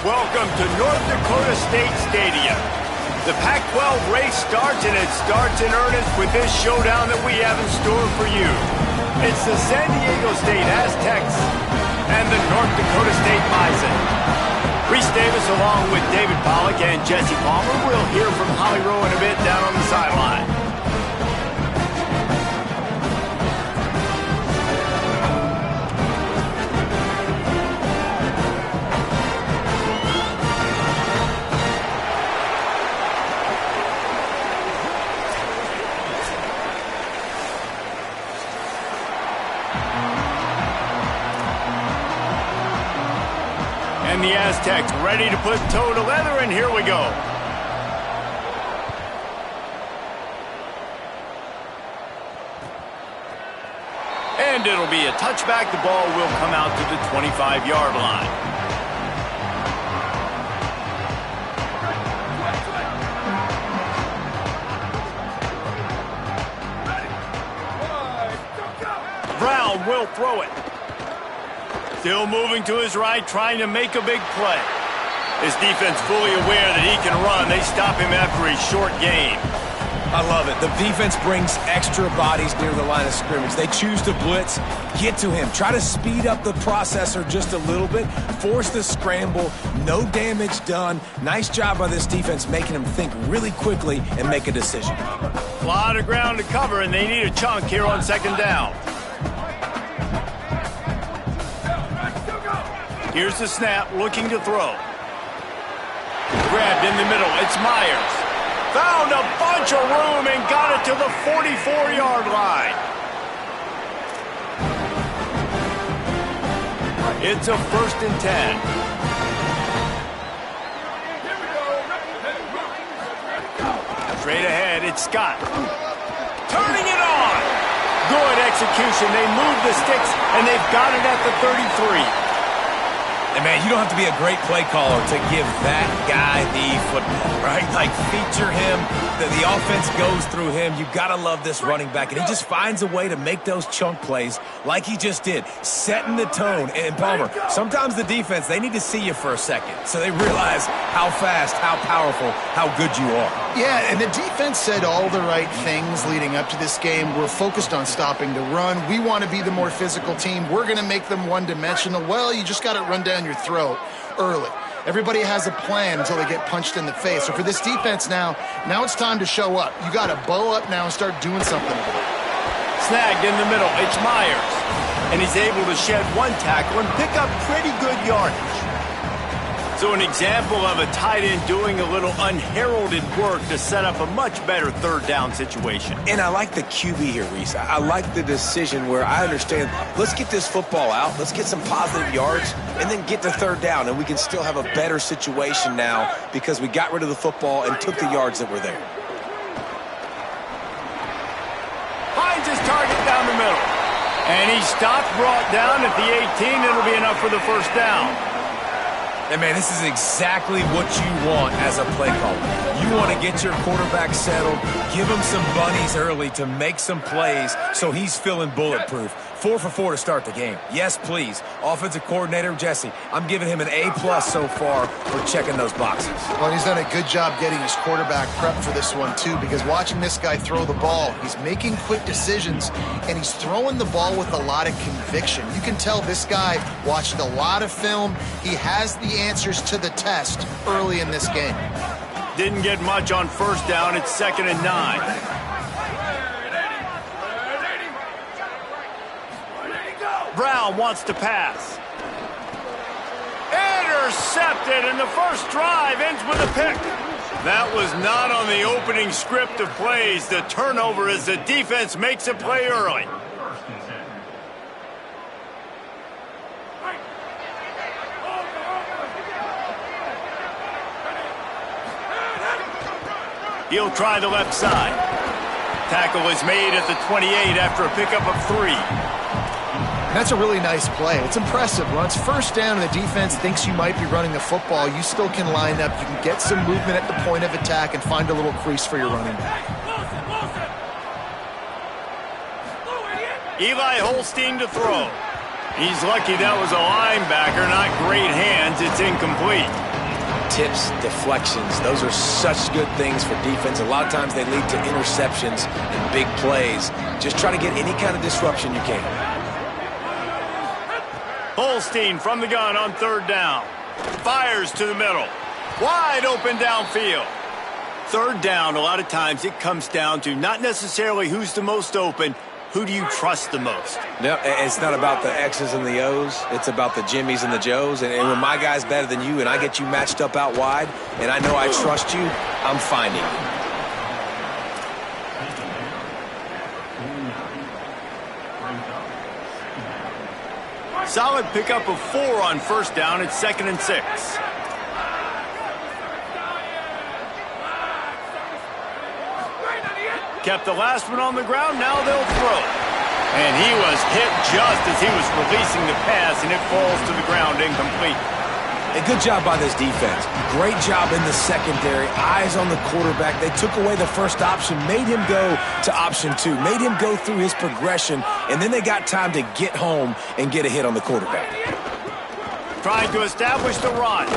Welcome to North Dakota State Stadium. The Pac-12 race starts, and it starts in earnest with this showdown that we have in store for you. It's the San Diego State Aztecs and the North Dakota State Bison. Reese Davis along with David Pollack and Jesse Palmer. We'll hear from Holly Rowe in a bit down on the sideline. And the Aztecs ready to put toe to leather, and here we go. And it'll be a touchback. The ball will come out to the 25-yard line. Brown will throw it. Still moving to his right, trying to make a big play. His defense fully aware that he can run. They stop him after a short gain. I love it. The defense brings extra bodies near the line of scrimmage. They choose to blitz, get to him, try to speed up the processor just a little bit, force the scramble, no damage done. Nice job by this defense making him think really quickly and make a decision. A lot of ground to cover, and they need a chunk here on second down. Here's the snap, looking to throw. Grabbed in the middle, it's Myers. Found a bunch of room and got it to the 44-yard line. It's a 1st and 10. Straight ahead, it's Scott. Turning it on. Good execution. They move the sticks, and they've got it at the 33. And, man, you don't have to be a great play caller to give that guy the football, right? Like, feature him. The offense goes through him. You got to love this running back. And he just finds a way to make those chunk plays like he just did, setting the tone. And, Palmer, sometimes the defense, they need to see you for a second so they realize how fast, how powerful, how good you are. Yeah, and the defense said all the right things leading up to this game. We're focused on stopping the run. We want to be the more physical team. We're going to make them one-dimensional. Well, you just got to run down your throat early. Everybody has a plan until they get punched in the face. So for this defense now it's time to show up. You got to bow up now and start doing something about it. Snagged in the middle, it's Myers. And he's able to shed one tackle and pick up pretty good yardage. So an example of a tight end doing a little unheralded work to set up a much better 3rd down situation. And I like the QB here, Reese. I like the decision where I understand, let's get this football out, let's get some positive yards, and then get to 3rd down, and we can still have a better situation now because we got rid of the football and took the yards that were there. Finds his target down the middle. And he stopped, brought down at the 18. It'll be enough for the 1st down. And, man, this is exactly what you want as a play caller. You want to get your quarterback settled, give him some bunnies early to make some plays so he's feeling bulletproof. 4 for 4 to start the game. Yes, please. Offensive coordinator Jesse, I'm giving him an A+ so far for checking those boxes. Well, he's done a good job getting his quarterback prepped for this one, too, because watching this guy throw the ball, he's making quick decisions, and he's throwing the ball with a lot of conviction. You can tell this guy watched a lot of film. He has the answers to the test early in this game. Didn't get much on first down. It's 2nd and 9. Brown wants to pass. Intercepted, and the first drive ends with a pick. That was not on the opening script of plays. The turnover as the defense makes a play early. He'll try the left side. Tackle is made at the 28 after a pickup of 3. That's a really nice play. It's impressive. When it's first down and the defense thinks you might be running the football, you still can line up. You can get some movement at the point of attack and find a little crease for your running back. Eli Holstein to throw. He's lucky that was a linebacker, not great hands. It's incomplete. Tips, deflections, those are such good things for defense. A lot of times they lead to interceptions and big plays. Just try to get any kind of disruption you can. Holstein from the gun on 3rd down. Fires to the middle. Wide open downfield. 3rd down, a lot of times it comes down to not necessarily who's the most open, who do you trust the most? No, it's not about the X's and the O's. It's about the Jimmies and the Joes. And when my guy's better than you and I get you matched up out wide and I know I trust you, I'm finding you. Solid pickup of 4 on first down. It's 2nd and 6. Kept the last one on the ground. Now they'll throw. And he was hit just as he was releasing the pass, and it falls to the ground incomplete. A good job by this defense. Great job in the secondary. Eyes on the quarterback. They took away the first option, made him go to option 2, made him go through his progression, and then they got time to get home and get a hit on the quarterback. Trying to establish the run.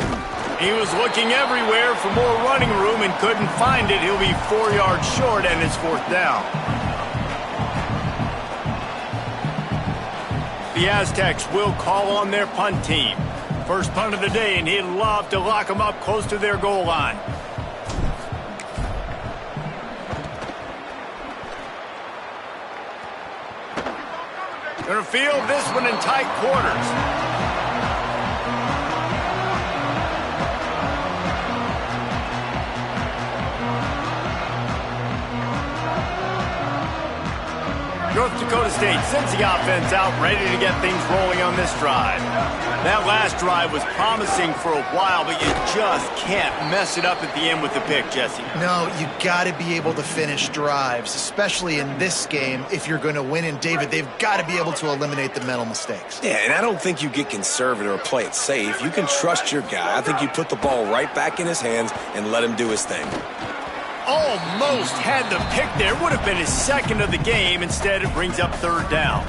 He was looking everywhere for more running room and couldn't find it. He'll be 4 yards short, and it's 4th down. The Aztecs will call on their punt team. First punt of the day, and he'd love to lock them up close to their goal line. Gonna field this one in tight quarters. North Dakota State sends the offense out, ready to get things rolling on this drive. That last drive was promising for a while, but you just can't mess it up at the end with the pick, Jesse. No, you got to be able to finish drives, especially in this game if you're going to win. And, David, they've got to be able to eliminate the mental mistakes. Yeah, and I don't think you get conservative or play it safe. You can trust your guy. I think you put the ball right back in his hands and let him do his thing. Almost had the pick there. Would have been his 2nd of the game. Instead, it brings up 3rd down.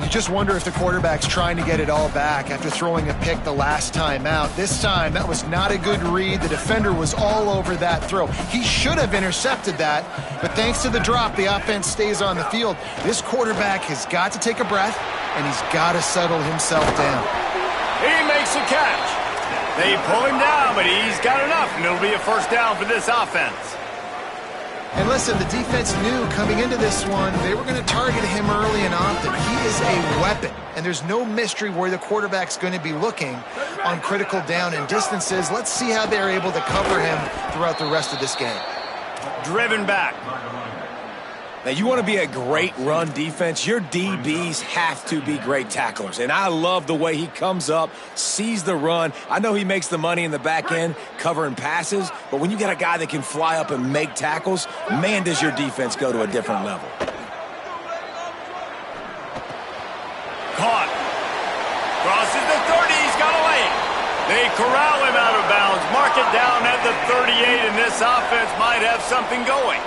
You just wonder if the quarterback's trying to get it all back after throwing a pick the last time out. This time, that was not a good read. The defender was all over that throw. He should have intercepted that, but thanks to the drop, the offense stays on the field. This quarterback has got to take a breath, and he's got to settle himself down. He makes a catch. They pull him down, but he's got enough, and it'll be a 1st down for this offense. And listen, the defense knew coming into this one, they were going to target him early and often. He is a weapon, and there's no mystery where the quarterback's going to be looking on critical down and distances. Let's see how they're able to cover him throughout the rest of this game. Driven back. Now, you want to be a great run defense, your DBs have to be great tacklers. And I love the way he comes up, sees the run. I know he makes the money in the back end covering passes, but when you got a guy that can fly up and make tackles, man, does your defense go to a different level. Caught. Crosses the 30. He's got a lane. They corral him out of bounds, mark it down at the 38, and this offense might have something going.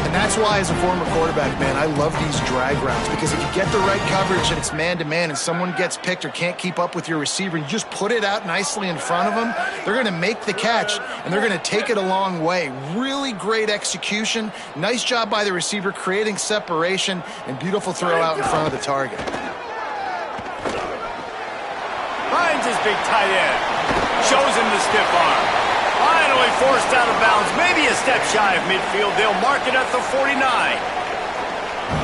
And that's why, as a former quarterback, man, I love these drag routes, because if you get the right coverage and it's man-to-man and someone gets picked or can't keep up with your receiver, and you just put it out nicely in front of them, they're going to make the catch, and they're going to take it a long way. Really great execution. Nice job by the receiver creating separation, and beautiful throw out in front of the target. Finds his big tight end. Shows him the stiff arm. Finally forced out of bounds. Maybe a step shy of midfield. They'll mark it at the 49.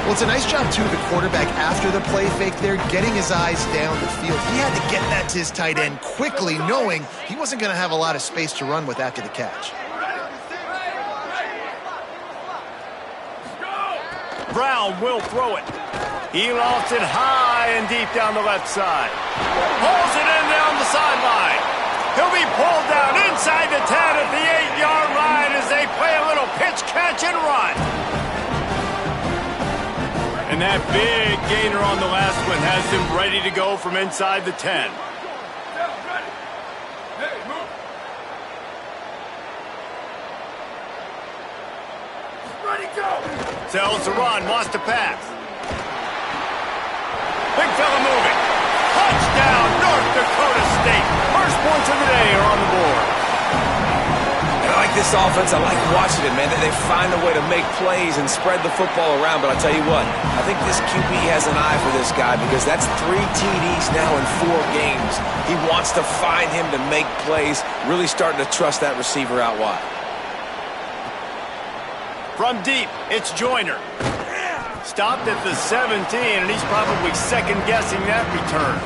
Well, it's a nice job, too, of the quarterback after the play fake there, getting his eyes down the field. He had to get that to his tight end quickly, knowing he wasn't going to have a lot of space to run with after the catch. Brown will throw it. He lofts it high and deep down the left side. Pulls it in down the sideline. He'll be pulled down inside the 10 at the 8-yard line as they play a little pitch, catch, and run. And that big gainer on the last one has them ready to go from inside the 10. Sells to run, wants to pass. Big fella moving. Touchdown, North Dakota State. First points of the day are on the board. And I like this offense. I like watching it, man. They find a way to make plays and spread the football around. But I'll tell you what, I think this QB has an eye for this guy, because that's 3 TDs now in 4 games. He wants to find him to make plays, really starting to trust that receiver out wide. From deep, it's Joyner. Stopped at the 17, and he's probably second-guessing that return.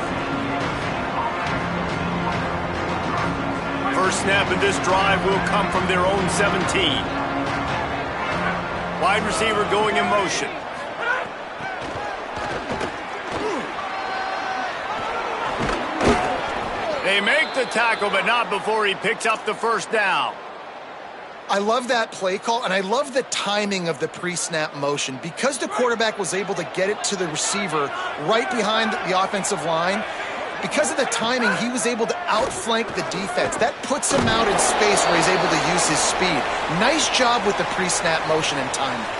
First snap of this drive will come from their own 17. Wide receiver going in motion. They make the tackle, but not before he picks up the first down. I love that play call, and I love the timing of the pre-snap motion. Because the quarterback was able to get it to the receiver right behind the offensive line, because of the timing, he was able to outflank the defense. That puts him out in space where he's able to use his speed. Nice job with the pre-snap motion and timing.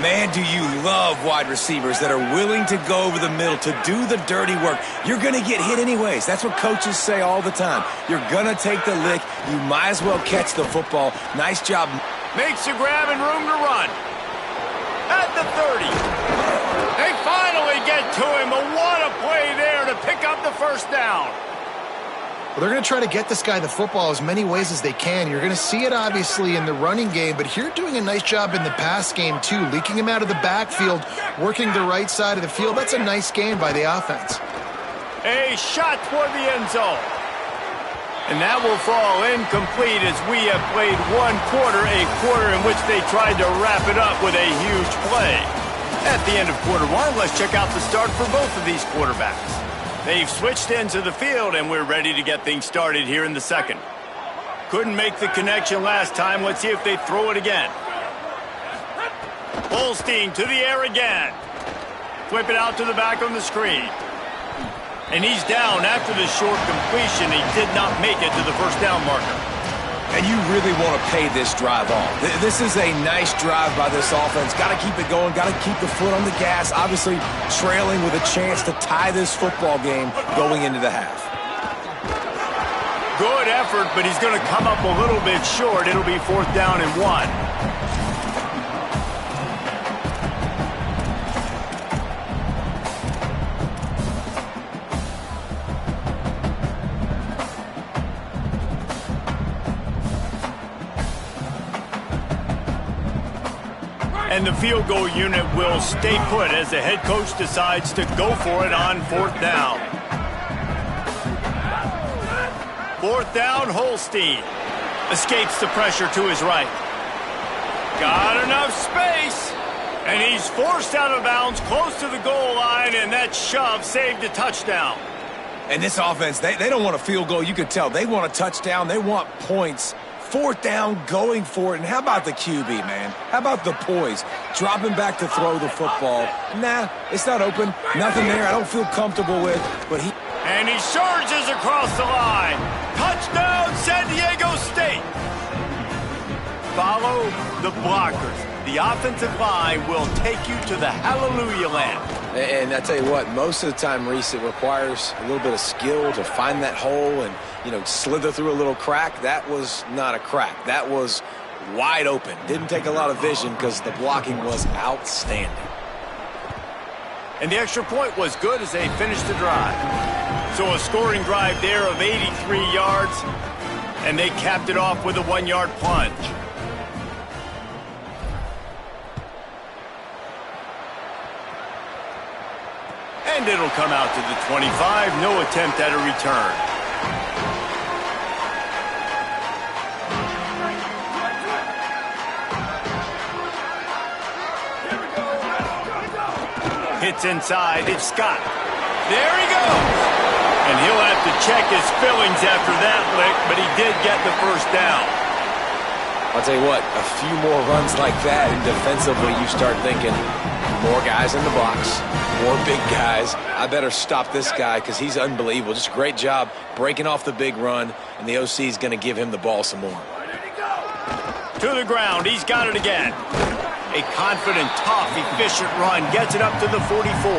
Man, do you love wide receivers that are willing to go over the middle to do the dirty work. You're going to get hit anyways. That's what coaches say all the time. You're going to take the lick. You might as well catch the football. Nice job. Makes a grab and room to run. At the 30. They finally get to him. But what a play there to pick up the first down. Well, they're going to try to get this guy the football as many ways as they can. You're going to see it, obviously, in the running game, but here doing a nice job in the pass game, too. Leaking him out of the backfield, working the right side of the field. That's a nice game by the offense. A shot toward the end zone. And that will fall incomplete as we have played one quarter, a quarter in which they tried to wrap it up with a huge play. At the end of quarter one, let's check out the start for both of these quarterbacks. They've switched into the field, and we're ready to get things started here in the second. Couldn't make the connection last time. Let's see if they throw it again. Holstein to the air again. Flip it out to the back on the screen. And he's down after the short completion. He did not make it to the first down marker. And you really want to pay this drive off. This is a nice drive by this offense. Got to keep it going. Got to keep the foot on the gas. Obviously, trailing with a chance to tie this football game going into the half. Good effort, but he's going to come up a little bit short. It'll be 4th down and 1. And the field goal unit will stay put as the head coach decides to go for it on 4th down. 4th down, Holstein. Escapes the pressure to his right. Got enough space. And he's forced out of bounds close to the goal line, and that shove saved a touchdown. And this offense, they don't want a field goal. You could tell. They want a touchdown. They want points. 4th down, going for it. And how about the QB, man? How about the poise? Dropping back to throw the football. Nah, it's not open. Nothing there I don't feel comfortable with. But he... And he surges across the line. Touchdown, San Diego State. Follow the blockers. The offensive line will take you to the hallelujah land. And I tell you what, most of the time, Reese, it requires a little bit of skill to find that hole and, you know, slither through a little crack. That was not a crack. That was wide open. Didn't take a lot of vision because the blocking was outstanding. And the extra point was good as they finished the drive. So a scoring drive there of 83 yards, and they capped it off with a 1-yard plunge. And it'll come out to the 25. No attempt at a return. Hits inside. It's Scott. There he goes. And he'll have to check his fillings after that lick, but he did get the first down. I'll tell you what, a few more runs like that, and defensively you start thinking, more guys in the box, more big guys. I better stop this guy because he's unbelievable. Just a great job breaking off the big run, and the OC is going to give him the ball some more. To the ground. He's got it again. A confident, tough, efficient run. Gets it up to the 44.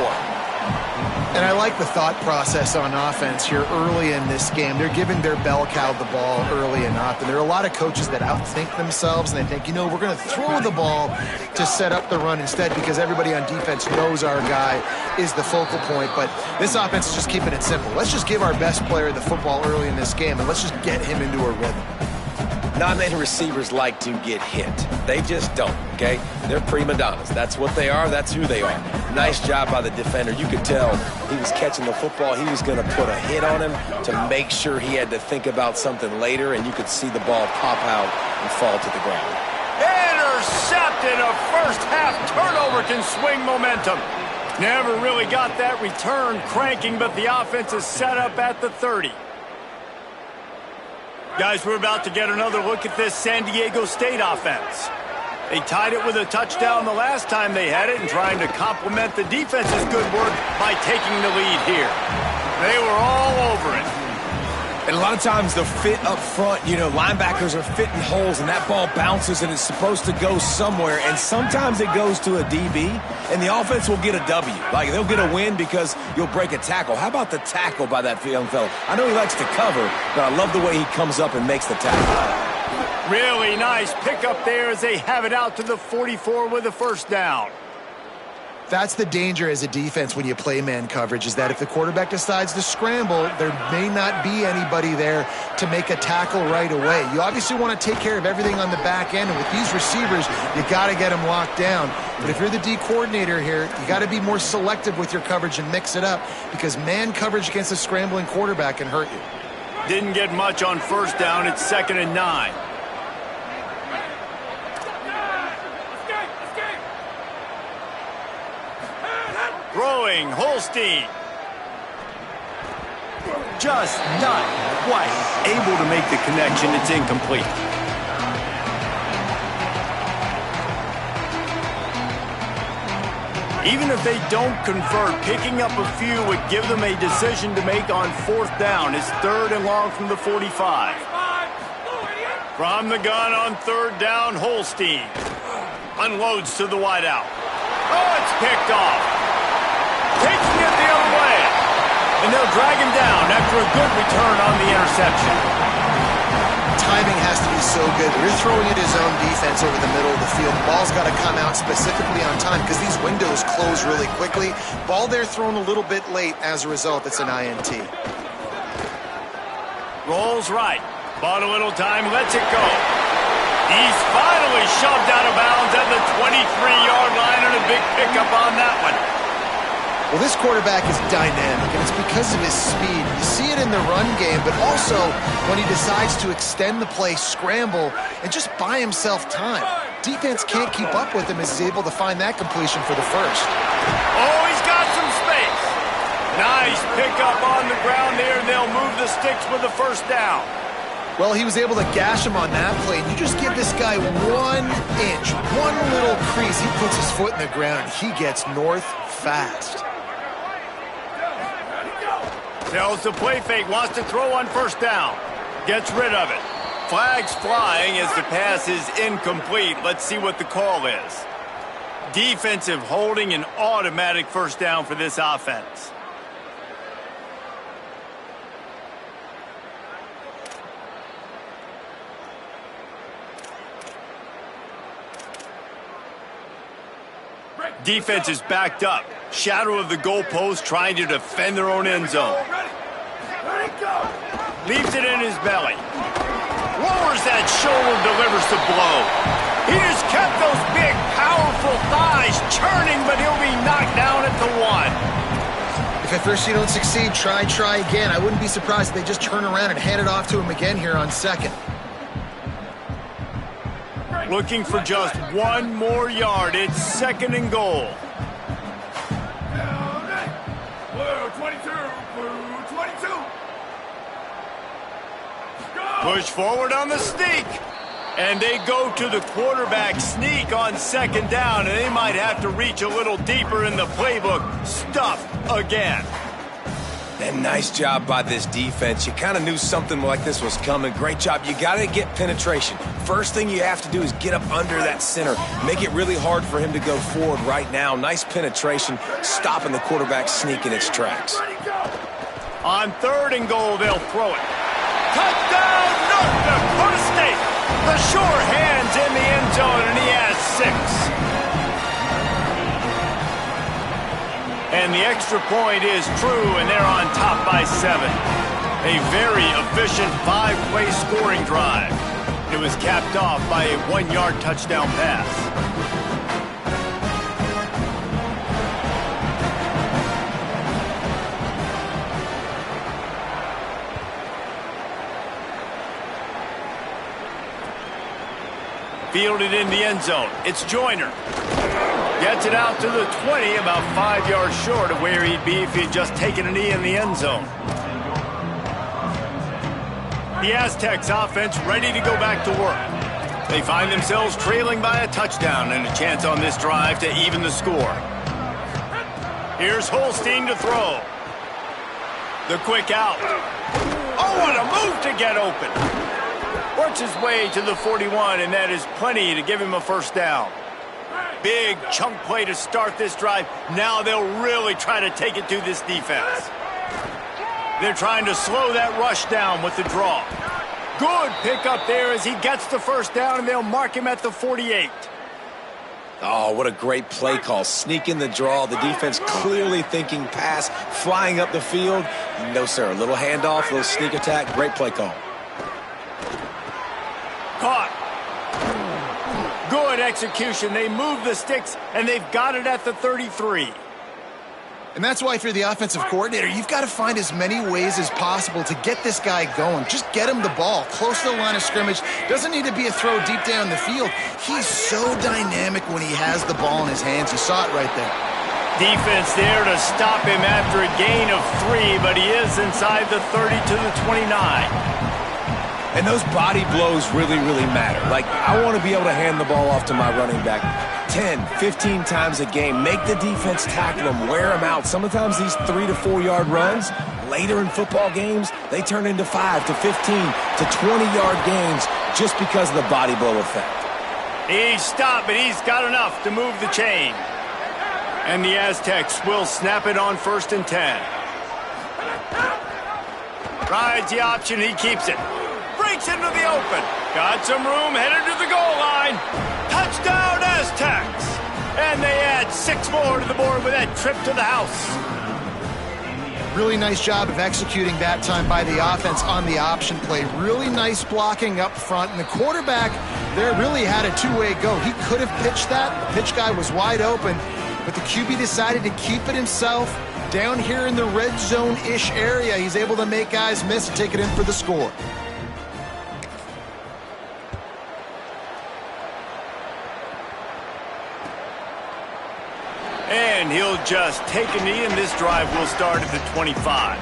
And I like the thought process on offense here early in this game. They're giving their bell cow the ball early enough. And there are a lot of coaches that outthink themselves, and they think, you know, we're going to throw the ball to set up the run instead because everybody on defense knows our guy is the focal point. But this offense is just keeping it simple. Let's just give our best player the football early in this game, and let's just get him into a rhythm. Not many receivers like to get hit. They just don't, okay? They're prima donnas. That's what they are. That's who they are. Nice job by the defender. You could tell he was catching the football. He was going to put a hit on him to make sure he had to think about something later, and you could see the ball pop out and fall to the ground. Intercepted. A first-half turnover can swing momentum. Never really got that return cranking, but the offense is set up at the 30. Guys, we're about to get another look at this San Diego State offense. They tied it with a touchdown the last time they had it and trying to complement the defense's good work by taking the lead here. They were all over it. And a lot of times the fit up front, you know, linebackers are fitting holes and that ball bounces and it's supposed to go somewhere. And sometimes it goes to a DB and the offense will get a W. Like they'll get a win because you'll break a tackle. How about the tackle by that young fellow? I know he likes to cover, but I love the way he comes up and makes the tackle. Really nice pickup there as they have it out to the 44 with a first down. That's the danger as a defense when you play man coverage, is that if the quarterback decides to scramble, there may not be anybody there to make a tackle right away. You obviously want to take care of everything on the back end, and with these receivers, you got to get them locked down. But if you're the D coordinator here, you got to be more selective with your coverage and mix it up, because man coverage against a scrambling quarterback can hurt you. Didn't get much on first down. It's 2nd and 9. Throwing, Holstein. Just not quite able to make the connection. It's incomplete. Even if they don't convert, picking up a few would give them a decision to make on 4th down. It's 3rd and long from the 45. From the gun on 3rd down, Holstein unloads to the wideout. Oh, it's picked off. Taking it the other way. And they'll drag him down after a good return on the interception. Timing has to be so good. You're throwing it his own defense over the middle of the field. The ball's got to come out specifically on time because these windows close really quickly. Ball there thrown a little bit late. As a result, it's an INT. Rolls right. Bought a little time. Lets it go. He's finally shoved out of bounds at the 23-yard line, and a big pickup on that one. Well, this quarterback is dynamic, and it's because of his speed. You see it in the run game, but also when he decides to extend the play, scramble, and just buy himself time. Defense can't keep up with him as he's able to find that completion for the first. Oh, he's got some space. Nice pickup on the ground there. They'll move the sticks with the first down. Well, he was able to gash him on that play. You just give this guy 1 inch, one little crease. He puts his foot in the ground, and he gets north fast. Tells the play fake, wants to throw on first down. Gets rid of it. Flags flying as the pass is incomplete. Let's see what the call is. Defensive holding, an automatic first down for this offense. Defense is backed up. Shadow of the goalpost, trying to defend their own end zone. Leaves it in his belly. Lowers that shoulder, delivers the blow. He just kept those big, powerful thighs churning, but he'll be knocked down at the 1. If at first you don't succeed, try again. I wouldn't be surprised if they just turn around and hand it off to him again here on second. Looking for just 1 more yard. It's 2nd and goal. Blue 22, blue 22. Push forward on the sneak. And they go to the quarterback sneak on 2nd down, and they might have to reach a little deeper in the playbook. Stuff again. And nice job by this defense. You kind of knew something like this was coming. Great job. You got to get penetration. First thing you have to do is get up under that center. Make it really hard for him to go forward right now. Nice penetration, stopping the quarterback sneak in its tracks. On 3rd and goal, they'll throw it. Touchdown, North Dakota State. The sure hands in the end zone, and he has 6. And the extra point is true, and they're on top by 7. A very efficient 5-play scoring drive. It was capped off by a 1-yard touchdown pass. Fielded in the end zone. It's Joyner. Gets it out to the 20, about 5 yards short of where he'd be if he'd just taken a knee in the end zone. The Aztecs offense ready to go back to work. They find themselves trailing by a touchdown and a chance on this drive to even the score. Here's Holstein to throw. The quick out. Oh, what a move to get open. Works his way to the 41, and that is plenty to give him a first down. Big chunk play to start this drive. Now they'll really try to take it to this defense. They're trying to slow that rush down with the draw. Good pickup there as he gets the first down, and they'll mark him at the 48. Oh, what a great play call. Sneak in the draw. The defense clearly thinking pass, flying up the field. No, sir. A little handoff, a little sneak attack. Great play call. Caught. Good execution. They move the sticks, and they've got it at the 33. And that's why if you're the offensive coordinator, you've got to find as many ways as possible to get this guy going. Just get him the ball close to the line of scrimmage. Doesn't need to be a throw deep down the field. He's so dynamic when he has the ball in his hands. You saw it right there. Defense there to stop him after a gain of 3, but he is inside the 30 to the 29. And those body blows really, really matter. Like, I want to be able to hand the ball off to my running back 10, 15 times a game. Make the defense tackle them, wear them out. Sometimes these 3 to 4 yard runs, later in football games, they turn into 5 to 15 to 20-yard games just because of the body blow effect. He's stopped, but he's got enough to move the chain. And the Aztecs will snap it on 1st and 10. Rides the option, he keeps it. Breaks into the open. Got some room, headed to the goal line. Touchdown, Aztecs! And they add 6 more to the board with that trip to the house. Really nice job of executing that time by the offense on the option play. Really nice blocking up front. And the quarterback there really had a two-way go. He could have pitched that. The pitch guy was wide open. But the QB decided to keep it himself. Down here in the red zone-ish area, he's able to make guys miss and take it in for the score. And he'll just take a knee, and this drive will start at the 25.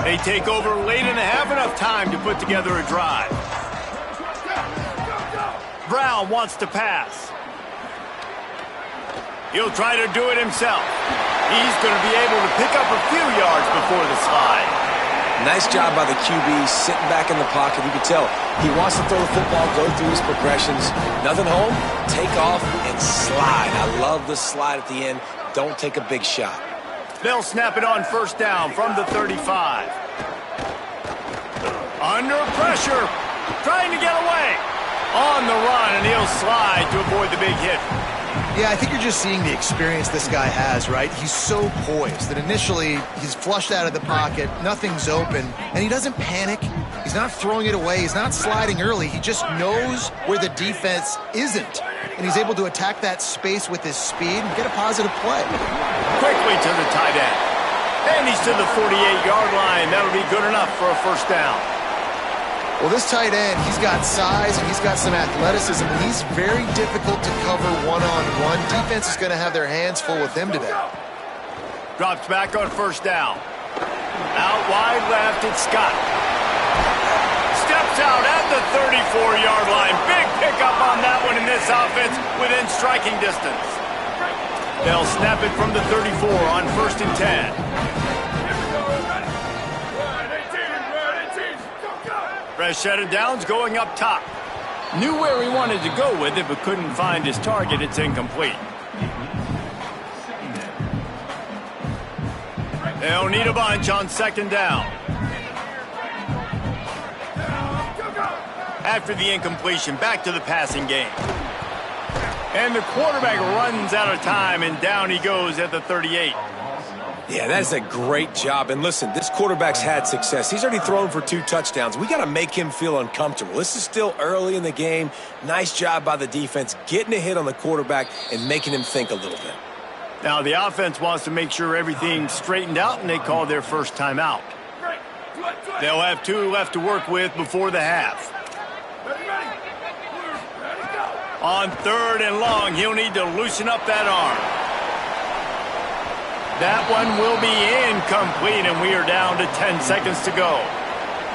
They take over late in the half, enough time to put together a drive. Brown wants to pass. He'll try to do it himself. He's going to be able to pick up a few yards before the slide. Nice job by the QB sitting back in the pocket. You can tell he wants to throw the football, go through his progressions. Nothing home, take off and slide. I love the slide at the end. Don't take a big shot. They'll snap it on first down from the 35. Under pressure, trying to get away. On the run, and he'll slide to avoid the big hit. Yeah, I think you're just seeing the experience this guy has, right? He's so poised that initially he's flushed out of the pocket, nothing's open, and he doesn't panic. He's not throwing it away. He's not sliding early. He just knows where the defense isn't, and he's able to attack that space with his speed and get a positive play. Quickly to the tight end. And he's to the 48-yard line. That'll be good enough for a first down. Well, this tight end, he's got size and he's got some athleticism, and he's very difficult to cover one-on-one. Defense is going to have their hands full with him today. Drops back on first down. Out wide left, it's Scott. Steps out at the 34-yard line. Big pickup on that one in this offense within striking distance. They'll snap it from the 34 on first and 10. Rashad Downs going up top. Knew where he wanted to go with it, but couldn't find his target. It's incomplete. They'll need a bunch on second down. After the incompletion, back to the passing game. And the quarterback runs out of time, and down he goes at the 38. Yeah, that's a great job. And listen, this quarterback's had success. He's already thrown for 2 touchdowns. We got to make him feel uncomfortable. This is still early in the game. Nice job by the defense, getting a hit on the quarterback and making him think a little bit. Now, the offense wants to make sure everything's straightened out, and they call their first timeout. They'll have 2 left to work with before the half. On third and long, he'll need to loosen up that arm. That one will be incomplete, and we are down to 10 seconds to go.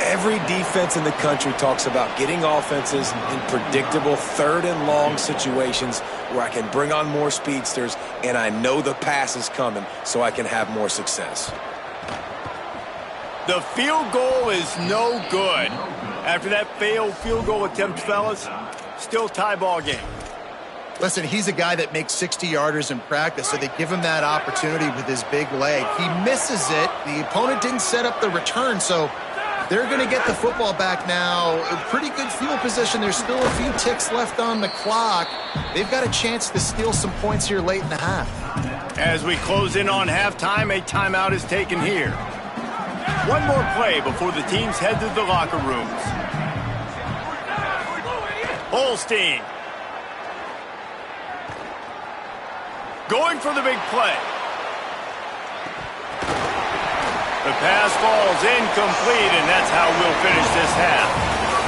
Every defense in the country talks about getting offenses in predictable third and long situations where I can bring on more speedsters, and I know the pass is coming, so I can have more success. The field goal is no good. After that failed field goal attempt, fellas, still tie ball game. Listen, he's a guy that makes 60-yarders in practice, so they give him that opportunity with his big leg. He misses it. The opponent didn't set up the return, so they're going to get the football back now. A pretty good field position. There's still a few ticks left on the clock. They've got a chance to steal some points here late in the half. As we close in on halftime, a timeout is taken here. One more play before the teams head to the locker rooms. Holstein. Going for the big play. The pass falls incomplete, and that's how we'll finish this half.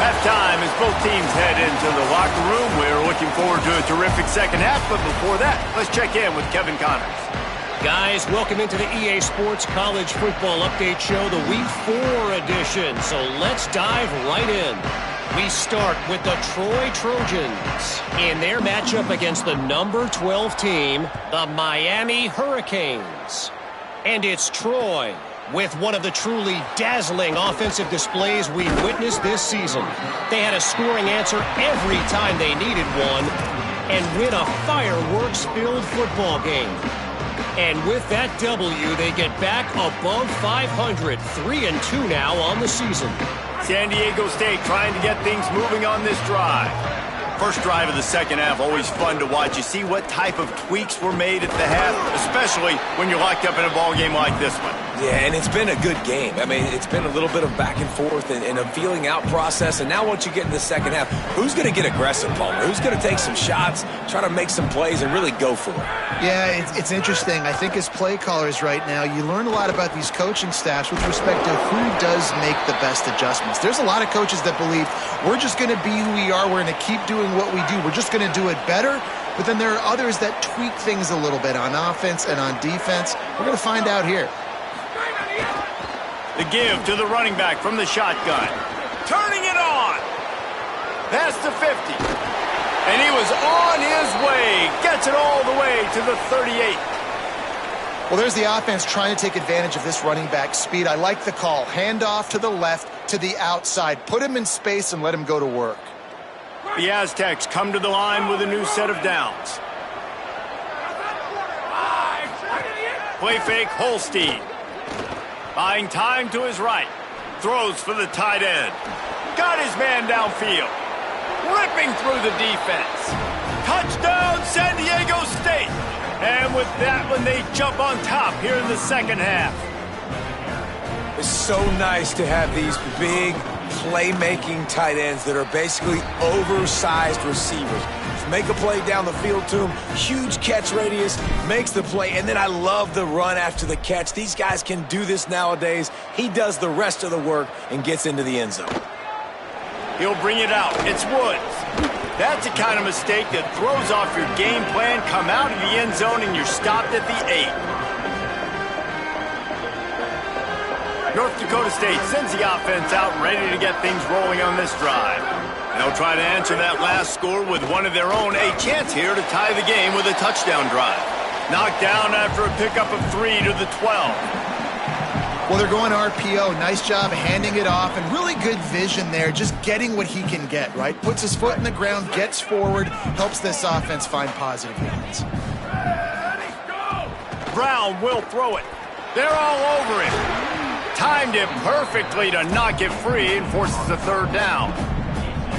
Halftime as both teams head into the locker room. We're looking forward to a terrific second half, but before that, let's check in with Kevin Connors. Guys, welcome into the EA Sports College Football Update Show, the Week 4 edition. So let's dive right in. We start with the Troy Trojans in their matchup against the number 12 team, the Miami Hurricanes. And it's Troy with one of the truly dazzling offensive displays we've witnessed this season. They had a scoring answer every time they needed one and win a fireworks-filled football game. And with that W, they get back above 500, 3-2 now on the season. San Diego State trying to get things moving on this drive. First drive of the second half, always fun to watch. You see what type of tweaks were made at the half, especially when you're locked up in a ball game like this one. Yeah, and it's been a good game. I mean, it's been a little bit of back and forth and a feeling out process. And now once you get in the second half, who's going to get aggressive, Palmer? Who's going to take some shots, try to make some plays, and really go for it? Yeah, it's interesting. I think as play callers right now, you learn a lot about these coaching staffs with respect to who does make the best adjustments. There's a lot of coaches that believe we're just going to be who we are. We're going to keep doing what we do. We're just going to do it better. But then there are others that tweak things a little bit on offense and on defense. We're going to find out here. The give to the running back from the shotgun. Turning it on. Past the 50. And he was on his way. Gets it all the way to the 38. Well, there's the offense trying to take advantage of this running back speed. I like the call. Hand off to the left, to the outside. Put him in space and let him go to work. The Aztecs come to the line with a new set of downs. Play fake, Holstein. Buying time to his right. Throws for the tight end. Got his man downfield. Ripping through the defense. Touchdown, San Diego State. And with that one, they jump on top here in the second half. It's so nice to have these big playmaking tight ends that are basically oversized receivers. Just make a play down the field to him, huge catch radius, makes the play, and then I love the run after the catch. These guys can do this nowadays. He does the rest of the work and gets into the end zone. He'll bring it out. It's Woods. That's the kind of mistake that throws off your game plan. Come out of the end zone and you're stopped at the 8. North Dakota State sends the offense out ready to get things rolling on this drive. They'll try to answer that last score with one of their own. A chance here to tie the game with a touchdown drive. Knocked down after a pickup of 3 to the 12. Well, they're going RPO. Nice job handing it off, and really good vision there, just getting what he can get, right? Puts his foot in the ground, gets forward, helps this offense find positive yards. Brown will throw it. They're all over him. Timed it perfectly to not get free and forces the third down.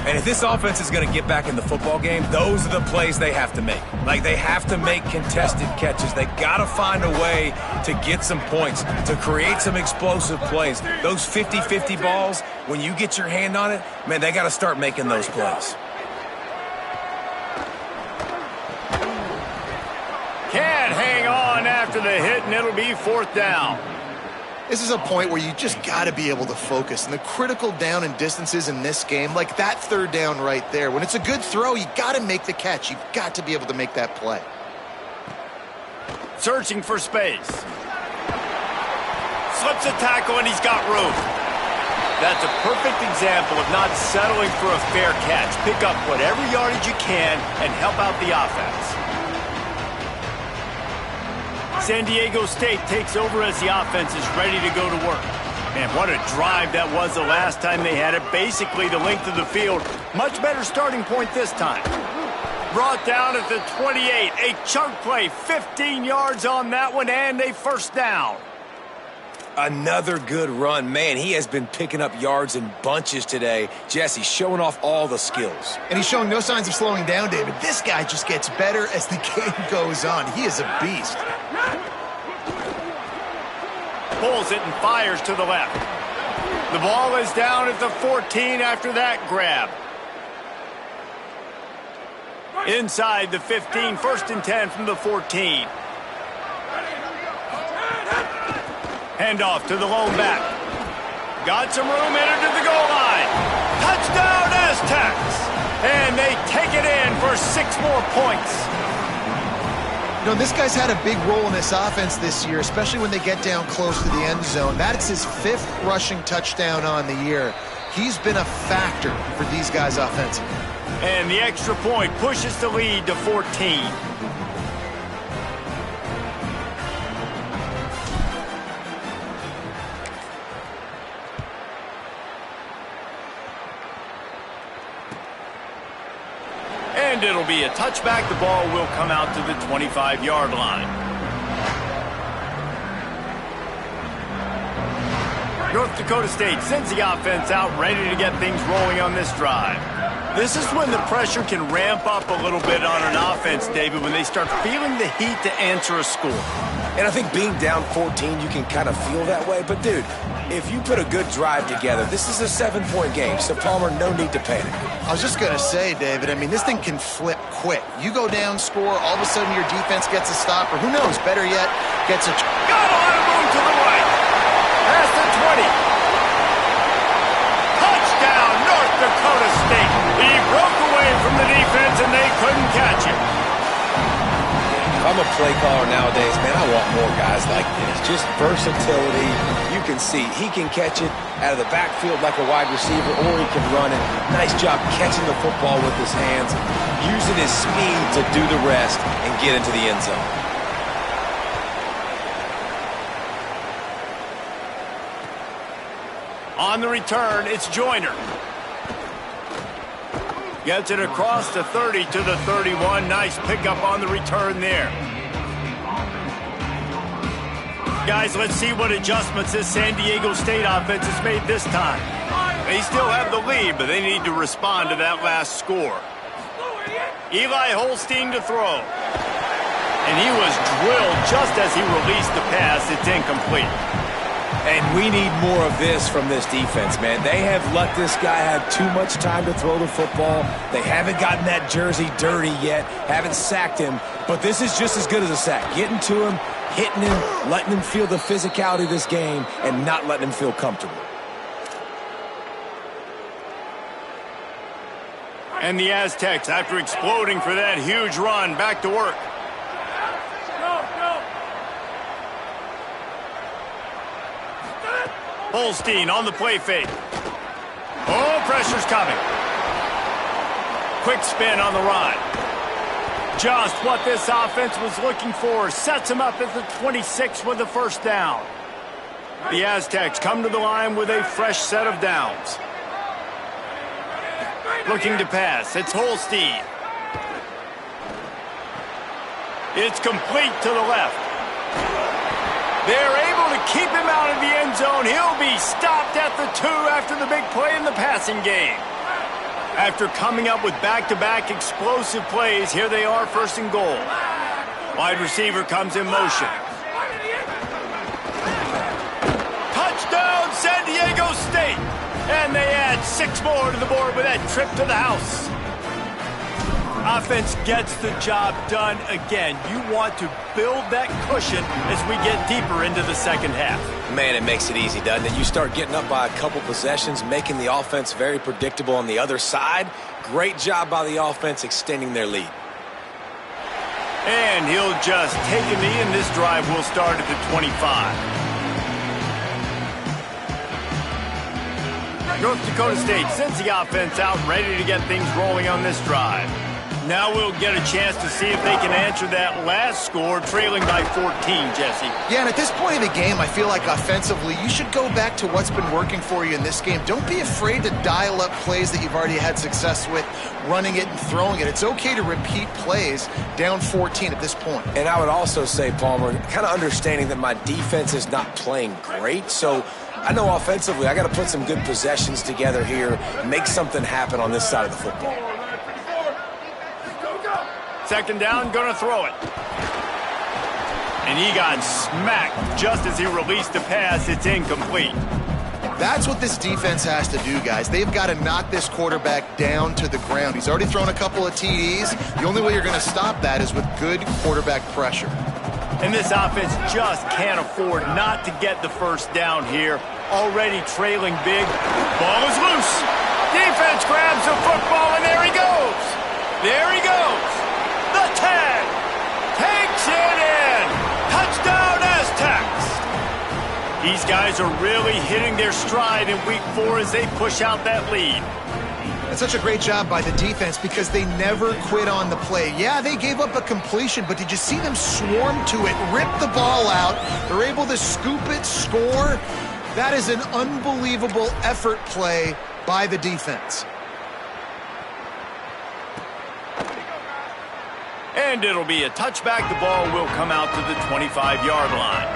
And if this offense is going to get back in the football game, those are the plays they have to make. Like, they have to make contested catches. They got to find a way to get some points, to create some explosive plays. Those 50-50 balls, when you get your hand on it, man, they got to start making those plays. Can't hang on after the hit, and it'll be fourth down. This is a point where you just got to be able to focus. And the critical down and distances in this game, like that third down right there, when it's a good throw, you got to make the catch. You've got to be able to make that play. Searching for space. Slips a tackle, and he's got room. That's a perfect example of not settling for a fair catch. Pick up whatever yardage you can and help out the offense. San Diego State takes over as the offense is ready to go to work. Man, what a drive that was the last time they had it. Basically the length of the field. Much better starting point this time. Brought down at the 28. A chunk play, 15 yards on that one, and a first down. Another good run. Man, he has been picking up yards in bunches today. Jesse showing off all the skills. And he's showing no signs of slowing down, David. This guy just gets better as the game goes on. He is a beast. Pulls it and fires to the left. The ball is down at the 14 after that grab. Inside the 15, first and 10 from the 14. Handoff to the lone back. Got some room, entered to the goal line. Touchdown Aztecs! And they take it in for 6 more points. You know, this guy's had a big role in this offense this year, especially when they get down close to the end zone. That's his 5th rushing touchdown on the year. He's been a factor for these guys offensively. And the extra point pushes the lead to 14. And it'll be a touchback. The ball will come out to the 25-yard line. North Dakota State sends the offense out ready to get things rolling on this drive. This is when the pressure can ramp up a little bit on an offense, David, when they start feeling the heat to answer a score. And I think being down 14, you can kind of feel that way. But, dude, if you put a good drive together, this is a 7-point game. So, Palmer, no need to panic. I was just going to say, David, I mean, this thing can flip quick. You go down, score, all of a sudden your defense gets a stop, or who knows, better yet, gets a... Got a lot of room to the right. Past the 20. Touchdown, North Dakota State. He broke away from the defense, and they couldn't catch him. I'm a play caller nowadays, man, I want more guys like this. Just versatility. You can see he can catch it out of the backfield like a wide receiver, or he can run it. Nice job catching the football with his hands, using his speed to do the rest and get into the end zone. On the return, it's Joyner. Gets it across the 30 to the 31. Nice pickup on the return there. Guys, let's see what adjustments this San Diego State offense has made this time. They still have the lead, but they need to respond to that last score. Eli Holstein to throw. And he was drilled just as he released the pass. It's incomplete. And we need more of this from this defense, man. They have let this guy have too much time to throw the football. They haven't gotten that jersey dirty yet, haven't sacked him. But this is just as good as a sack. Getting to him, hitting him, letting him feel the physicality of this game, and not letting him feel comfortable. And the Aztecs, after exploding for that huge run, back to work. Holstein on the play fake. Oh, pressure's coming. Quick spin on the run. Just what this offense was looking for. Sets him up at the 26 with the first down. The Aztecs come to the line with a fresh set of downs. Looking to pass. It's Holstein. It's complete to the left. They're able to keep him out of the end zone. He'll be stopped at the 2 after the big play in the passing game. After coming up with back-to-back explosive plays, here they are, first and goal. Wide receiver comes in motion. Touchdown, San Diego State! And they add 6 more to the board with that trip to the house. Offense gets the job done again. You want to build that cushion as we get deeper into the second half. Man, it makes it easy, doesn't it? You start getting up by a couple possessions, making the offense very predictable on the other side. Great job by the offense extending their lead. And he'll just take a knee, and this drive will start at the 25. North Dakota State sends the offense out, ready to get things rolling on this drive. Now we'll get a chance to see if they can answer that last score, trailing by 14, Jesse. Yeah, and at this point in the game, I feel like offensively, you should go back to what's been working for you in this game. Don't be afraid to dial up plays that you've already had success with, running it and throwing it. It's okay to repeat plays down 14 at this point. And I would also say, Palmer, kind of understanding that my defense is not playing great, so I know offensively I got to put some good possessions together here, make something happen on this side of the football. Second down, gonna throw it. And he got smacked just as he released the pass. It's incomplete. That's what this defense has to do, guys. They've got to knock this quarterback down to the ground. He's already thrown a couple of TDs. The only way you're going to stop that is with good quarterback pressure. And this offense just can't afford not to get the first down here. Already trailing big. Ball is loose. Defense grabs the football, and there he goes. There he goes. The 10 takes it in. Touchdown, Aztecs. These guys are really hitting their stride in week 4 as they push out that lead. That's such a great job by the defense because they never quit on the play. Yeah, they gave up a completion, but did you see them swarm to it, rip the ball out? They're able to scoop it, score. That is an unbelievable effort play by the defense. And it'll be a touchback. The ball will come out to the 25-yard line.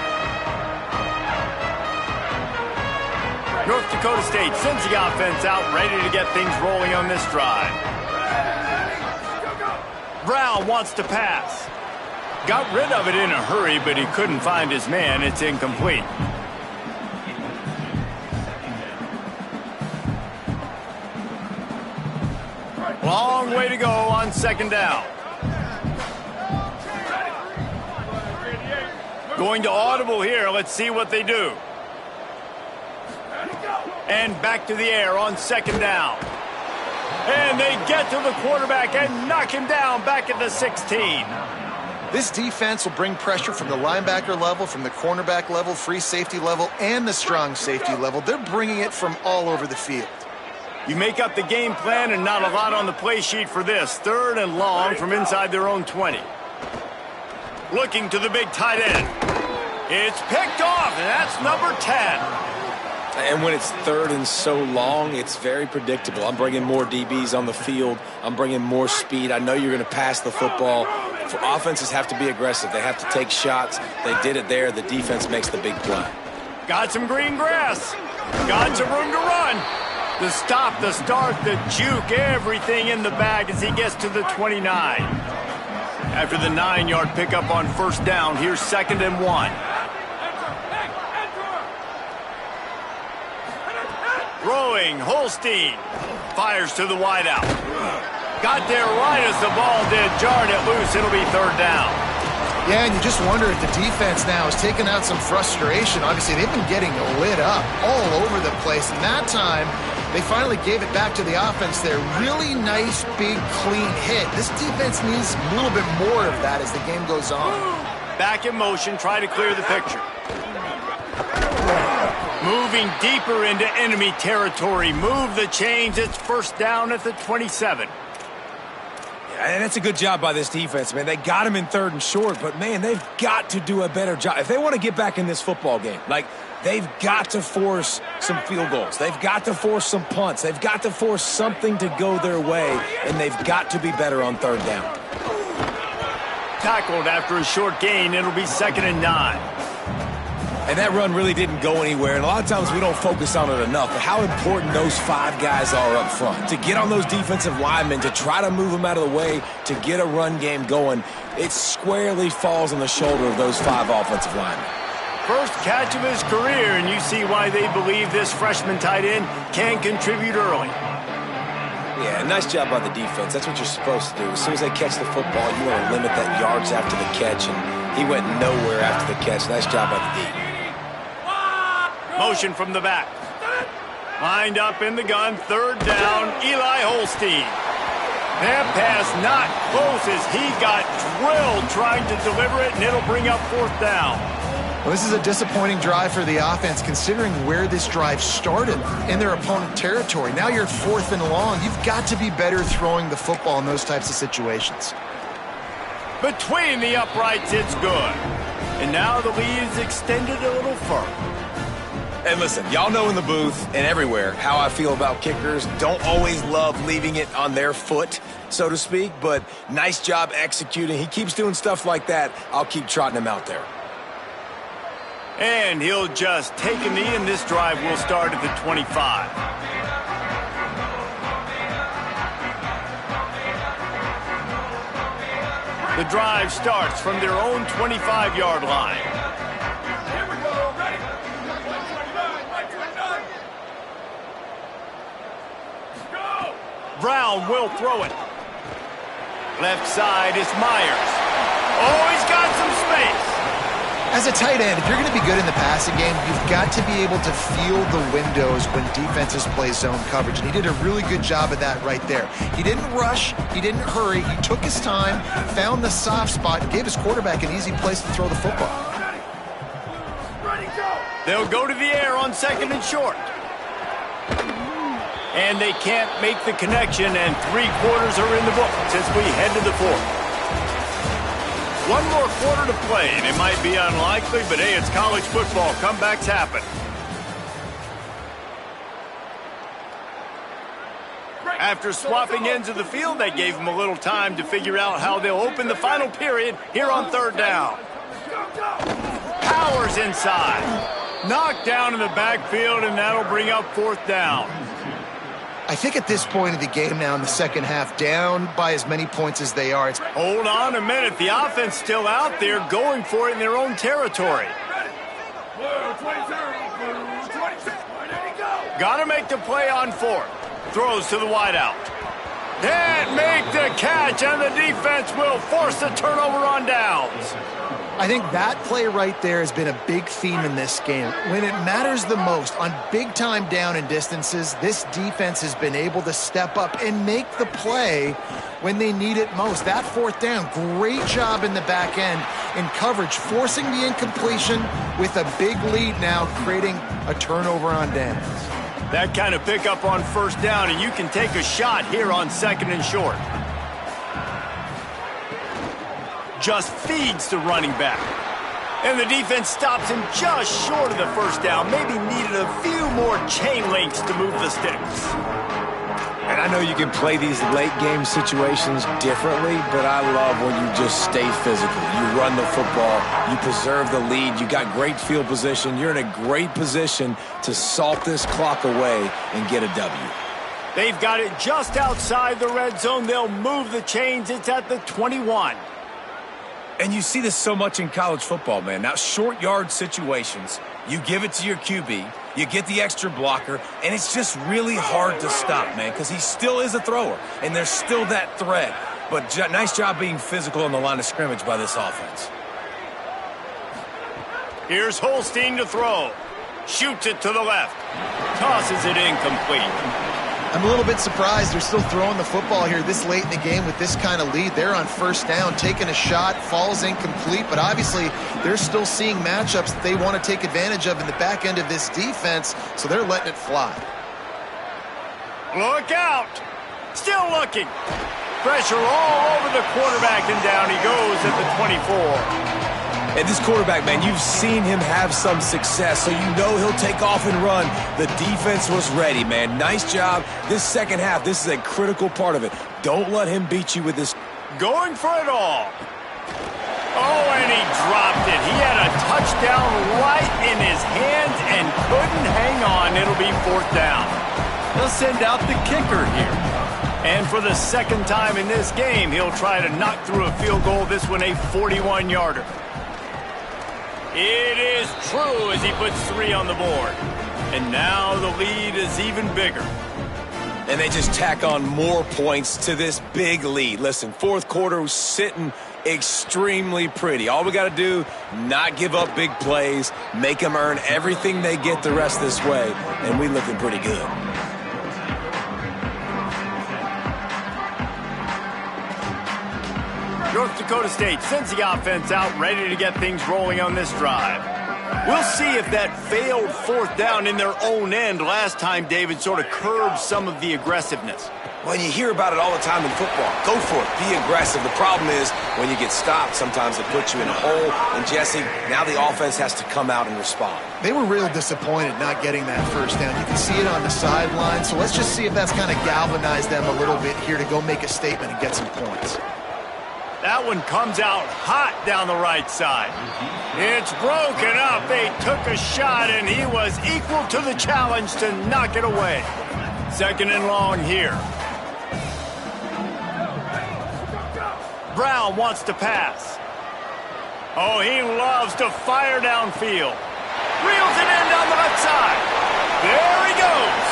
North Dakota State sends the offense out, ready to get things rolling on this drive. Brown wants to pass. Got rid of it in a hurry, but he couldn't find his man. It's incomplete. Long way to go on second down. Going to audible here. Let's see what they do. And back to the air on second down. And they get to the quarterback and knock him down back at the 16. This defense will bring pressure from the linebacker level, from the cornerback level, free safety level, and the strong safety level. They're bringing it from all over the field. You make up the game plan and not a lot on the play sheet for this. 3rd and long from inside their own 20. Looking to the big tight end. It's picked off, and that's number 10. And when it's 3rd and so long, it's very predictable. I'm bringing more DBs on the field. I'm bringing more speed. I know you're going to pass the football. Offenses have to be aggressive. They have to take shots. They did it there. The defense makes the big play. Got some green grass. Got some room to run. The stop, the start, the juke, everything in the bag as he gets to the 29. After the 9-yard pickup on 1st down, here's 2nd and 1. Throwing, Holstein. Fires to the wideout. Got there right as the ball did. Jarred it loose. It'll be 3rd down. Yeah, and you just wonder if the defense now has taken out some frustration. Obviously, they've been getting lit up all over the place. And that time, they finally gave it back to the offense there. Really nice, big, clean hit. This defense needs a little bit more of that as the game goes on. Back in motion, try to clear the picture. Moving deeper into enemy territory. Move the chains. It's 1st down at the 27. And that's a good job by this defense, man. They got him in 3rd and short, but, man, they've got to do a better job. If they want to get back in this football game, like, they've got to force some field goals. They've got to force some punts. They've got to force something to go their way, and they've got to be better on 3rd down. Tackled after a short gain. It'll be 2nd and 9. And that run really didn't go anywhere, and a lot of times we don't focus on it enough, but how important those 5 guys are up front. To get on those defensive linemen, to try to move them out of the way, to get a run game going, it squarely falls on the shoulder of those 5 offensive linemen. First catch of his career, and you see why they believe this freshman tight end can contribute early. Yeah, nice job by the defense. That's what you're supposed to do. As soon as they catch the football, you want to limit that yards after the catch, and he went nowhere after the catch. Nice job by the D. Motion from the back. Lined up in the gun, 3rd down, Eli Holstein. That pass not close as he got drilled trying to deliver it, and it'll bring up 4th down. Well, this is a disappointing drive for the offense considering where this drive started in their opponent territory. Now you're at 4th and long. You've got to be better throwing the football in those types of situations. Between the uprights, it's good. And now the lead is extended a little further. And listen, y'all know in the booth and everywhere how I feel about kickers. Don't always love leaving it on their foot, so to speak, but nice job executing. He keeps doing stuff like that. I'll keep trotting him out there. And he'll just take a knee, and this drive will start at the 25. The drive starts from their own 25-yard line. Brown will throw it. Left side is Myers. Oh, he's got some space. As a tight end, if you're going to be good in the passing game, you've got to be able to feel the windows when defenses play zone coverage. And he did a really good job of that right there. He didn't rush. He didn't hurry. He took his time, found the soft spot, and gave his quarterback an easy place to throw the football. They'll go to the air on 2nd and short. And they can't make the connection, and 3 quarters are in the books as we head to the 4th. 1 more quarter to play, and it might be unlikely, but hey, it's college football. Comebacks happen. After swapping ends of the field, they gave them a little time to figure out how they'll open the final period here on 3rd down. Powers inside. Knocked down in the backfield, and that'll bring up 4th down. I think at this point of the game now in the second half, down by as many points as they are. Hold on a minute. The offense still out there going for it in their own territory. Got to make the play on 4th. Throws to the wideout. Can't make the catch, and the defense will force the turnover on downs. I think that play right there has been a big theme in this game. When it matters the most, on big-time down and distances, this defense has been able to step up and make the play when they need it most. That fourth down, great job in the back end in coverage, forcing the incompletion with a big lead now, creating a turnover on downs. That kind of pickup on first down, and you can take a shot here on 2nd and short. Just feeds the running back. And the defense stops him just short of the first down. Maybe needed a few more chain links to move the sticks. And I know you can play these late game situations differently, but I love when you just stay physical. You run the football, you preserve the lead, you got great field position, you're in a great position to salt this clock away and get a W. They've got it just outside the red zone. They'll move the chains. It's at the 21. And you see this so much in college football, man. Now, short yard situations, you give it to your QB, you get the extra blocker, and it's just really hard to stop, man, because he still is a thrower, and there's still that threat. But nice job being physical on the line of scrimmage by this offense. Here's Holstein to throw. Shoots it to the left. Tosses it incomplete. I'm a little bit surprised they're still throwing the football here this late in the game with this kind of lead. They're on first down, taking a shot, falls incomplete, but obviously they're still seeing matchups that they want to take advantage of in the back end of this defense, so they're letting it fly. Look out! Still looking. Pressure all over the quarterback, and down he goes at the 24. And this quarterback, man, you've seen him have some success, so you know he'll take off and run. The defense was ready, man. Nice job. This second half, this is a critical part of it. Don't let him beat you with this. Going for it all. Oh, and he dropped it. He had a touchdown right in his hands and couldn't hang on. It'll be 4th down. They'll send out the kicker here. And for the second time in this game, he'll try to knock through a field goal. This one a 41-yarder. It is true as he puts 3 on the board. And now the lead is even bigger. And they just tack on more points to this big lead. Listen, fourth quarter was sitting extremely pretty. All we got to do, not give up big plays, make them earn everything they get the rest this way, and we looking pretty good. North Dakota State sends the offense out, ready to get things rolling on this drive. We'll see if that failed 4th down in their own end last time, David, sort of curbed some of the aggressiveness. Well, you hear about it all the time in football. Go for it. Be aggressive. The problem is when you get stopped, sometimes it puts you in a hole. And, Jesse, now the offense has to come out and respond. They were real disappointed not getting that first down. You can see it on the sideline. So let's just see if that's kind of galvanized them a little bit here to go make a statement and get some points. That one comes out hot down the right side. It's broken up. They took a shot, and he was equal to the challenge to knock it away. 2nd and long here. Brown wants to pass. Oh, he loves to fire downfield. Reels it in down the left side. There he goes.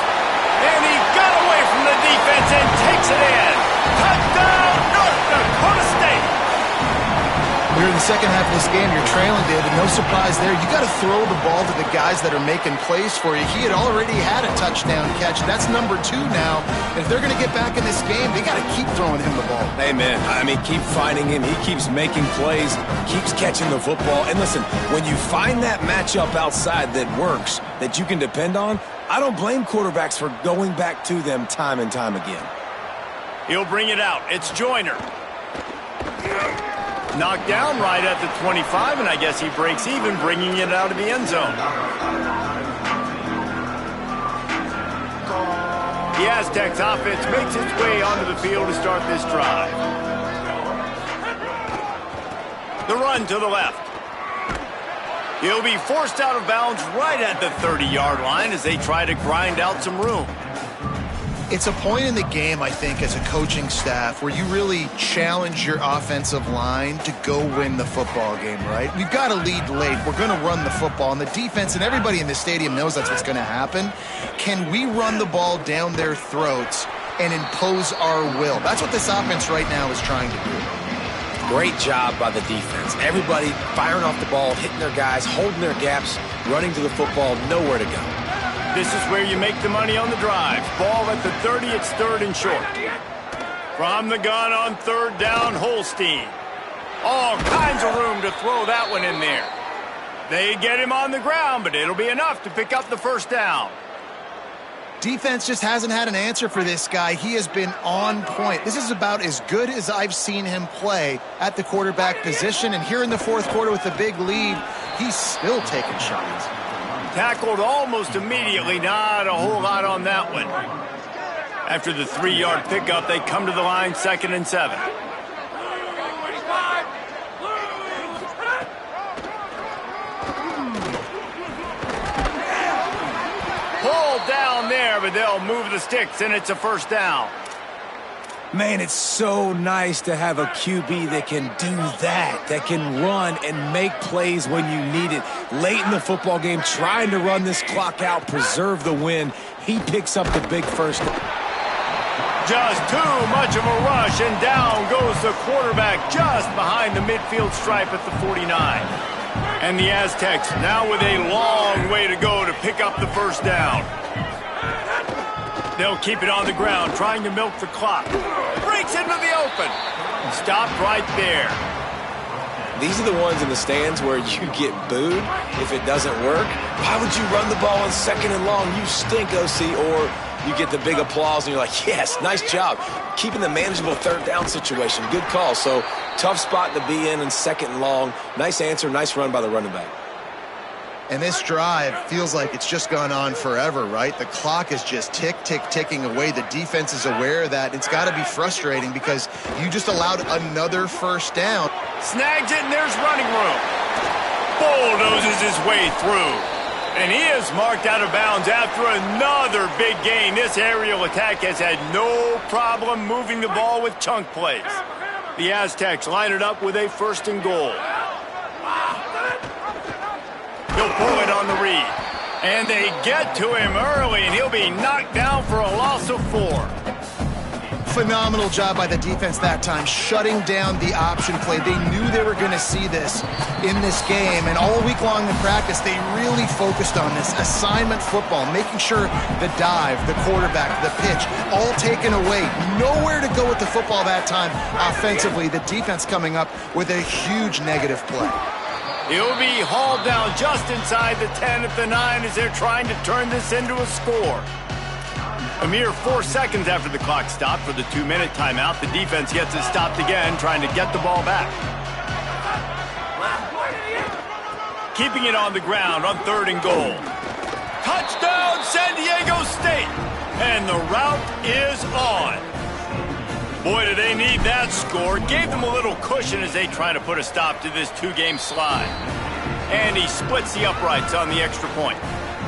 And he got away from the defense and takes it in. Touchdown, North Dakota State. Here in the second half of this game, you're trailing, David. No surprise there. You got to throw the ball to the guys that are making plays for you. He had already had a touchdown catch. That's number 2 now. And if they're going to get back in this game, they got to keep throwing him the ball. Amen. I mean, keep finding him. He keeps making plays, keeps catching the football. And listen, when you find that matchup outside that works, that you can depend on, I don't blame quarterbacks for going back to them time and time again. He'll bring it out. It's Joyner. Knocked down right at the 25, and I guess he breaks even, bringing it out of the end zone. The Aztecs offense makes its way onto the field to start this drive. The run to the left. He'll be forced out of bounds right at the 30-yard line as they try to grind out some room. It's a point in the game, I think, as a coaching staff where you really challenge your offensive line to go win the football game, right? We've got to lead late. We're going to run the football. And the defense and everybody in the stadium knows that's what's going to happen. Can we run the ball down their throats and impose our will? That's what this offense right now is trying to do. Great job by the defense. Everybody firing off the ball, hitting their guys, holding their gaps, running to the football, nowhere to go. This is where you make the money on the drive. Ball at the 30, it's third and short. From the gun on third down, Holstein. All kinds of room to throw that one in there. They get him on the ground, but it'll be enough to pick up the first down. Defense just hasn't had an answer for this guy. He has been on point. This is about as good as I've seen him play at the quarterback position. And here in the fourth quarter with the big lead, he's still taking shots. Tackled almost immediately. Not a whole lot on that one. After the 3-yard pickup, they come to the line, 2nd and 7. Pulled down there, but they'll move the sticks, and it's a first down. Man, it's so nice to have a QB that can do that can run and make plays when you need it. Late in the football game, trying to run this clock out, preserve the win. He picks up the big first. Just too much of a rush, and down goes the quarterback just behind the midfield stripe at the 49. And the Aztecs now with a long way to go to pick up the first down. They'll keep it on the ground, trying to milk the clock. Breaks into the open. Stopped right there. These are the ones in the stands where you get booed if it doesn't work. Why would you run the ball on 2nd and long? You stink, OC. Or you get the big applause and you're like, yes, nice job. Keeping the manageable third down situation. Good call. So tough spot to be in 2nd and long. Nice answer, nice run by the running back. And this drive feels like it's just gone on forever, right? The clock is just ticking away. The defense is aware of that. It's got to be frustrating because you just allowed another first down. Snags it, and there's running room. Bulldozes his way through. And he is marked out of bounds after another big gain. This aerial attack has had no problem moving the ball with chunk plays. The Aztecs line it up with a 1st and goal. He'll pull it on the read. And they get to him early, and he'll be knocked down for a loss of 4. Phenomenal job by the defense that time, shutting down the option play. They knew they were going to see this in this game, and all week long in practice, they really focused on this assignment football, making sure the dive, the quarterback, the pitch, all taken away. Nowhere to go with the football that time offensively. The defense coming up with a huge negative play. He'll be hauled down just inside the 10 at the 9 as they're trying to turn this into a score. A mere 4 seconds after the clock stopped for the 2-minute timeout, the defense gets it stopped again, trying to get the ball back. Keeping it on the ground on 3rd and goal. Touchdown, San Diego State! And the route is on. Boy, do they need that score. Gave them a little cushion as they try to put a stop to this 2-game slide. And he splits the uprights on the extra point.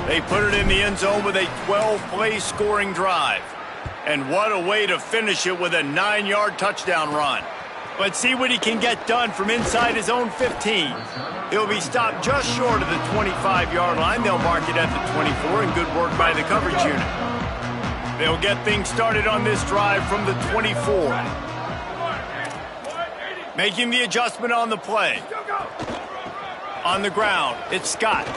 They put it in the end zone with a 12-play scoring drive. And what a way to finish it with a 9-yard touchdown run. Let's see what he can get done from inside his own 15. He'll be stopped just short of the 25-yard line. They'll mark it at the 24, and good work by the coverage unit. They'll get things started on this drive from the 24. Making the adjustment on the play. On the ground, it's Scott.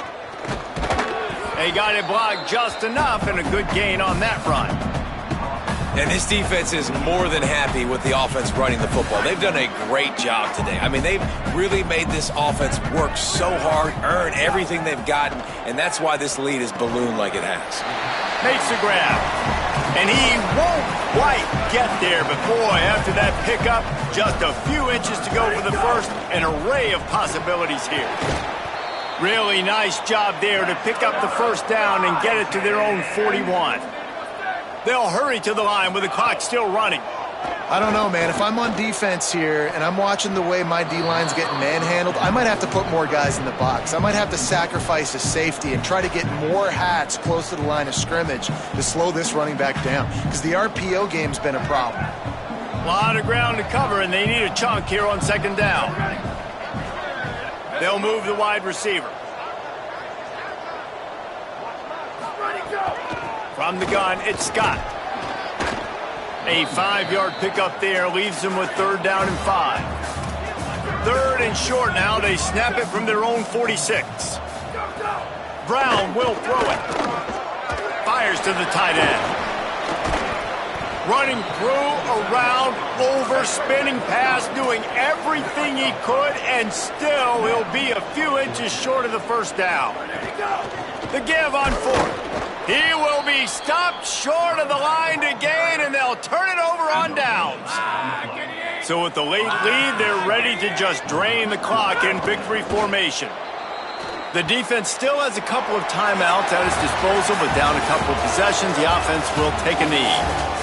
They got it blocked just enough, and a good gain on that run. And this defense is more than happy with the offense running the football. They've done a great job today. I mean, they've really made this offense work so hard, earn everything they've gotten, and that's why this lead is ballooned like it has. Makes the grab. And he won't quite get there, but boy, after that pickup, just a few inches to go for the first, an array of possibilities here. Really nice job there to pick up the first down and get it to their own 41. They'll hurry to the line with the clock still running. I don't know, man. If I'm on defense here and I'm watching the way my D-line's getting manhandled, I might have to put more guys in the box. I might have to sacrifice a safety and try to get more hats close to the line of scrimmage to slow this running back down, because the RPO game's been a problem. A lot of ground to cover, and they need a chunk here on 2nd down. They'll move the wide receiver. From the gun, it's Scott. A 5-yard pickup there leaves them with 3rd down and 5. 3rd and short now. They snap it from their own 46. Brown will throw it. Fires to the tight end. Running through, around, over, spinning pass, doing everything he could, and still he'll be a few inches short of the first down. The give on 4th. He will be stopped short of the line to gain, and they'll turn it over on downs. So with the late lead, they're ready to just drain the clock in victory formation. The defense still has a couple of timeouts at its disposal, but down a couple of possessions, the offense will take a knee.